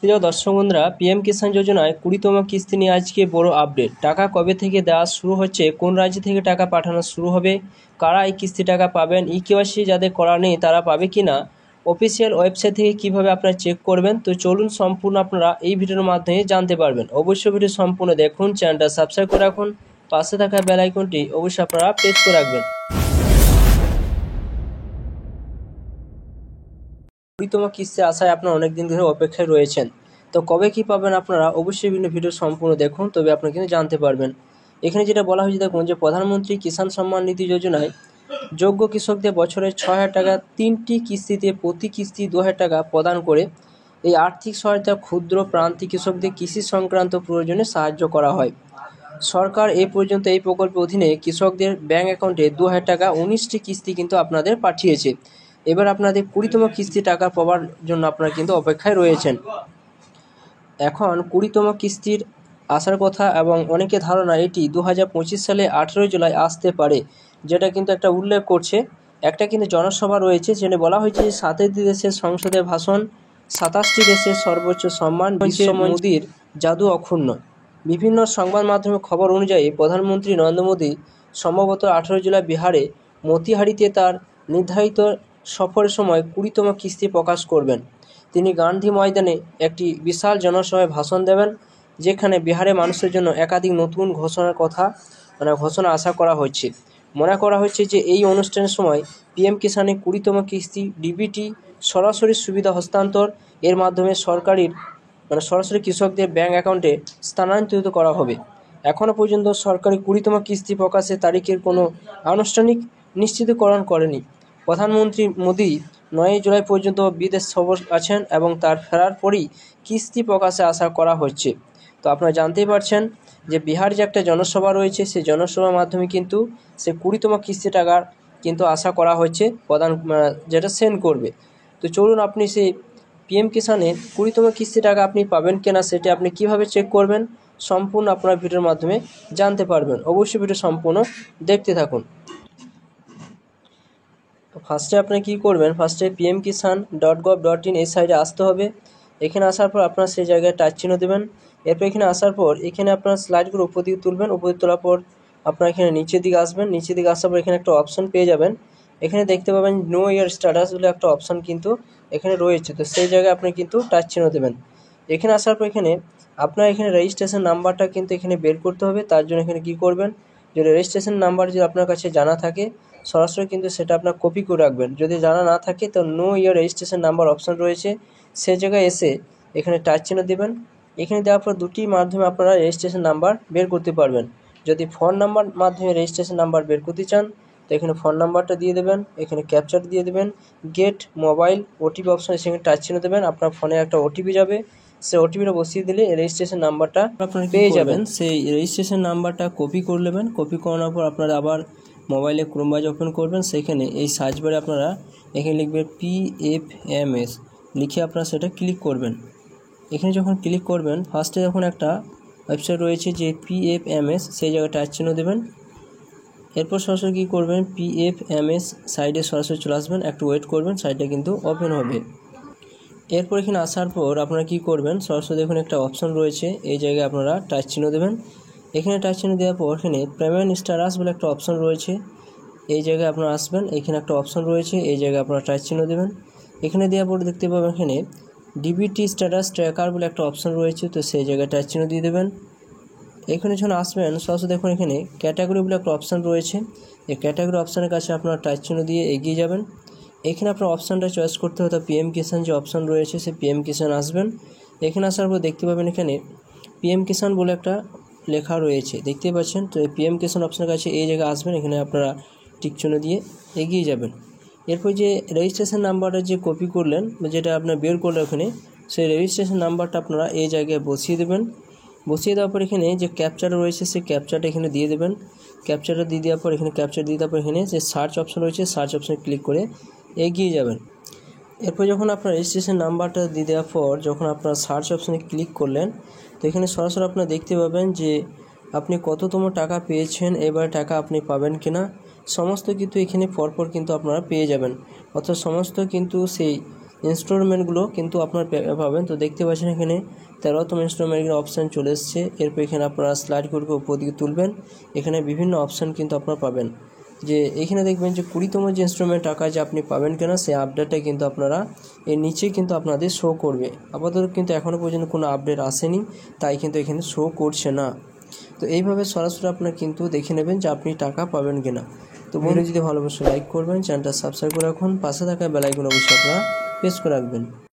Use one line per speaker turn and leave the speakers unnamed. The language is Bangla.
প্রিয় দর্শক বন্ধুরা, পিএম কিষাণ যোজনায় 20তম কিস্তি নিয়ে আজকে বড় আপডেট। টাকা কবে থেকে দেওয়া শুরু হচ্ছে, কোন রাজ্য থেকে টাকা পাঠানো শুরু হবে, কারা এই কিস্তি টাকা পাবেন, ইকেওয়াইসি যাদের করা নেই তারা পাবে কিনা, অফিসিয়াল ওয়েবসাইট থেকে কিভাবে আপনারা চেক করবেন। তো চলুন সম্পূর্ণ আপনারা এই ভিডিওর মাধ্যমে জানতে পারবেন। অবশ্যই ভিডিও সম্পূর্ণ দেখুন, চ্যানেলটা সাবস্ক্রাইব করে রাখুন, পাশে থাকা বেল আইকনটি অবশ্যই আপনারা প্রেস করে রাখবেন। 20তম কিস্তি আসায় আপনারা অনেকদিন ধরে অপেক্ষায় রয়েছেন। তো কবে কি পাবেন আপনারা অবশ্যই ভিডিও সম্পূর্ণ দেখুন, তবে আপনারা কিন্তু জানতে পারবেন। এখানে যেটা বলা হয়েছে দেখুন, যে প্রধানমন্ত্রী কিষাণ সম্মান নিধি যোজনায় যোগ্য কৃষকদের বছরে 6,000 টাকা 3টি কিস্তিতে প্রতি কিস্তি 2,000 টাকা প্রদান করে এই আর্থিক সহায়তা ক্ষুদ্র প্রান্তিক কৃষকদের কৃষি সংক্রান্ত প্রয়োজনে সাহায্য করা হয়। সরকার এ পর্যন্ত এই প্রকল্পের অধীনে কৃষকদের ব্যাংক অ্যাকাউন্টে 2,000 টাকা 19টি কিস্তি কিন্তু আপনাদের পাঠিয়েছে। এবার আপনাদের 20তম কিস্তি টাকা পাওয়ার জন্য আপনারা কিন্তু অপেক্ষায় রয়েছেন। এখন 20তম কিস্তির আসার কথা এবং অনেকে ধারণা এটি 2025 সালে 18 জুলাই আসতে পারে, যেটা কিন্তু একটা উল্লেখ করছে। একটা কিন্তু জনসভা রয়েছে, যেখানে বলা হয়েছে 7টি দেশের সংসদের ভাষণ, 27টি দেশের সর্বোচ্চ সম্মান, বিশ্ব মোদির জাদু অক্ষুণ্ণ। বিভিন্ন সংবাদ মাধ্যমে খবর অনুযায়ী প্রধানমন্ত্রী নরেন্দ্র মোদী সম্ভবত 18 জুলাই বিহারে মতিহারিতে তার নির্ধারিত সফরের সময় 20তম কিস্তি প্রকাশ করবেন। তিনি গান্ধী ময়দানে একটি বিশাল জনসভায় ভাষণ দেবেন, যেখানে বিহারের মানুষের জন্য একাধিক নতুন ঘোষণা আশা করা হচ্ছে। মনে করা হচ্ছে যে এই অনুষ্ঠানের সময় পিএম কিষাণের 20তম কিস্তি ডিবিটি সরাসরি সুবিধা হস্তান্তর এর মাধ্যমে সরাসরি কৃষকদের ব্যাংক অ্যাকাউন্টে স্থানান্তরিত করা হবে। এখনও পর্যন্ত সরকারি 20তম কিস্তি প্রকাশের তারিখের কোনো আনুষ্ঠানিক নিশ্চিতকরণ করেনি। প্রধানমন্ত্রী মোদী 9 জুলাই পর্যন্ত বিদেশ সফর আছেন এবং তার ফেরার পরই কিস্তি প্রকাশে আশা করা হচ্ছে। তো আপনারা জানতেই পারছেন যে বিহার যে একটা জনসভা রয়েছে, সেই জনসভার মাধ্যমে কিন্তু সে 20তম কিস্তি টাকার কিন্তু আশা করা হচ্ছে যেটা সেন্ড করবে। তো চলুন আপনি সেই পিএম কিষাণের 20তম কিস্তি টাকা আপনি পাবেন কিনা সেটা আপনি কিভাবে চেক করবেন সম্পূর্ণ আপনার ভিডিওর মাধ্যমে জানতে পারবেন। অবশ্যই ভিডিও সম্পূর্ণ দেখতে থাকুন। তো ফার্স্টে আপনি কী করবেন, ফার্স্টে pmkisan.gov.in এই সাইডে আসতে হবে। এখানে আসার পর আপনার সেই জায়গায় টাচ চিহ্ন দেবেন। এরপর এখানে আসার পর এখানে আপনার স্লাইডগুলো উপর দিকে তুলবেন। উপর দিকে তোলার পর আপনার এখানে নিচের দিকে আসবেন। নিচের দিকে আসার পর এখানে একটা অপশন পেয়ে যাবেন। এখানে দেখতে পাবেন নো ইয়ার স্ট্যাটাস বলে একটা অপশন কিন্তু এখানে রয়েছে। তো সেই জায়গায় আপনি কিন্তু টাচ চিহ্ন দেবেন। এখানে আসার পর এখানে আপনার এখানে রেজিস্ট্রেশন নাম্বারটা কিন্তু এখানে বের করতে হবে। তার জন্য এখানে কী করবেন, যে রেজিস্ট্রেশন নাম্বার যদি আপনার কাছে জানা থাকে সরাসরি কিন্তু সেটা আপনার কপি করে রাখবেন। যদি জানা না থাকে তো no year registration number option রয়েছে, সে জায়গায় এসে এখানে টাচ চিহ্ন দেবেন। এখানে দেওয়ার পর দুটি মাধ্যমে আপনারা রেজিস্ট্রেশন নাম্বার বের করতে পারবেন। যদি ফোন নাম্বার মাধ্যমে রেজিস্ট্রেশন নাম্বার বের করতে চান তো এখানে ফোন নাম্বারটা দিয়ে দেবেন, এখানে ক্যাপচার দিয়ে দেবেন, গেট মোবাইল ওটিপি অপশন সেখানে টাচ চিহ্ন দেবেন। আপনার ফোনে একটা ওটিপি যাবে, সেই ওটিপিটা বসিয়ে দিলে রেজিস্ট্রেশন নাম্বারটা আপনারা পেয়ে যাবেন। সেই রেজিস্ট্রেশন নাম্বারটা কপি করে নেবেন। কপি করানোর পর আপনারা আবার মোবাইলে ক্রোম ব্রাউজার ওপেন করবেন। সেখানে এই সার্চ বারে আপনারা এখানে লিখবেন PFMS, লিখে আপনারা সেটা ক্লিক করবেন। এখানে যখন ক্লিক করবেন ফার্স্টে যখন একটা ওয়েবসাইট রয়েছে যে PFMS, সেই জায়গায় টাচ চিহ্ন দেবেন। এরপর সরাসরি কী করবেন, PFMS সাইডে সরাসরি চলে আসবেন, একটু ওয়েট করবেন, সাইটটা কিন্তু ওপেন হবে। এরপর এখানে আসার পর আপনারা কী করবেন, সরাসরি দেখুন একটা অপশন রয়েছে, এই জায়গায় আপনারা টাচ চিহ্ন দেবেন। এখানে টাচ চিহ্ন দেওয়ার পর এখানে পেমেন্ট স্ট্যাটাস বলে একটা অপশন রয়েছে, এই জায়গায় আপনারা আসবেন। এখানে একটা অপশন রয়েছে, এই জায়গায় আপনারা টাচ চিহ্ন দেবেন। এখানে দেওয়ার পর দেখতে পাবেন এখানে ডিবিটি স্ট্যাটাস ট্র্যাকার বলে একটা অপশন রয়েছে, তো সেই জায়গায় টাচ চিহ্ন দিয়ে দেবেন। এখানে যখন আসবেন সরাসরি দেখুন এখানে ক্যাটাগরি বলে একটা অপশন রয়েছে, এই ক্যাটাগরি অপশানের কাছে আপনারা টাচ চিহ্ন দিয়ে এগিয়ে যাবেন। এখানে আপনার অপশানটা চয়েস করতে হবে, পিএম কিষাণ যে অপশান রয়েছে সেই পিএম কিষাণ আসবেন। এখানে আসার পর দেখতে পাবেন এখানে পিএম কিষাণ বলে একটা লেখা রয়েছে, দেখতে পাচ্ছেন। তো এই পিএম কিষাণ অপশানের কাছে এই জায়গায় আসবেন, এখানে আপনারা টিক চিহ্ন দিয়ে এগিয়ে যাবেন। এরপর যে রেজিস্ট্রেশন নাম্বারটা যে কপি করলেন, যেটা আপনার বের করলেন ওখানে, সেই রেজিস্ট্রেশন নাম্বারটা আপনারা এই জায়গায় বসিয়ে দেবেন। বসিয়ে দেওয়ার পর এখানে যে ক্যাপচার রয়েছে সেই ক্যাপচারটা এখানে দিয়ে দেবেন। ক্যাপচারটা দিয়ে দেওয়ার পর এখানে ক্যাপচার দিয়ে দেওয়ার পর এখানে যে সার্চ অপশন রয়েছে সার্চ অপশানে ক্লিক করে এগিয়ে যাবেন। এরপর যখন আপনার রেজিস্ট্রেশন নাম্বারটা দিয়ে দেওয়ার পর যখন আপনার সার্চ অপশানে ক্লিক করলেন তো এখানে সরাসরি আপনারা দেখতে পাবেন যে আপনি কততম টাকা পেয়েছেন, এবার টাকা আপনি পাবেন কি না সমস্ত কিন্তু এখানে পরপর কিন্তু আপনারা পেয়ে যাবেন। অর্থাৎ সমস্ত কিন্তু সেই ইনস্টলমেন্টগুলো কিন্তু আপনার পাবেন। তো দেখতে পাচ্ছেন এখানে 13তম ইনস্টলমেন্টের অপশান চলে এসছে। এরপর এখানে আপনারা স্লাইড করে উপর দিকে তুলবেন, এখানে বিভিন্ন অপশান কিন্তু আপনারা পাবেন। যে এখানে দেখবেন যে 20তম যে ইনস্টলমেন্ট টাকা যে আপনি পাবেন কিনা সেই আপডেটটা কিন্তু আপনারা এর নিচে কিন্তু আপনাদের শো করবে। আপাতত কিন্তু এখনও পর্যন্ত কোনো আপডেট আসেনি, তাই কিন্তু এখানে শো করছে না। তো এইভাবে সরাসরি আপনারা কিন্তু দেখে নেবেন যে আপনি টাকা পাবেন কিনা। তো ভিডিও যদি ভালোবাসে লাইক করবেন, চ্যানেলটা সাবস্ক্রাইব করে রাখুন, পাশে থাকা বেল আইকন অবশ্যই আপনারা প্রেস করে রাখবেন।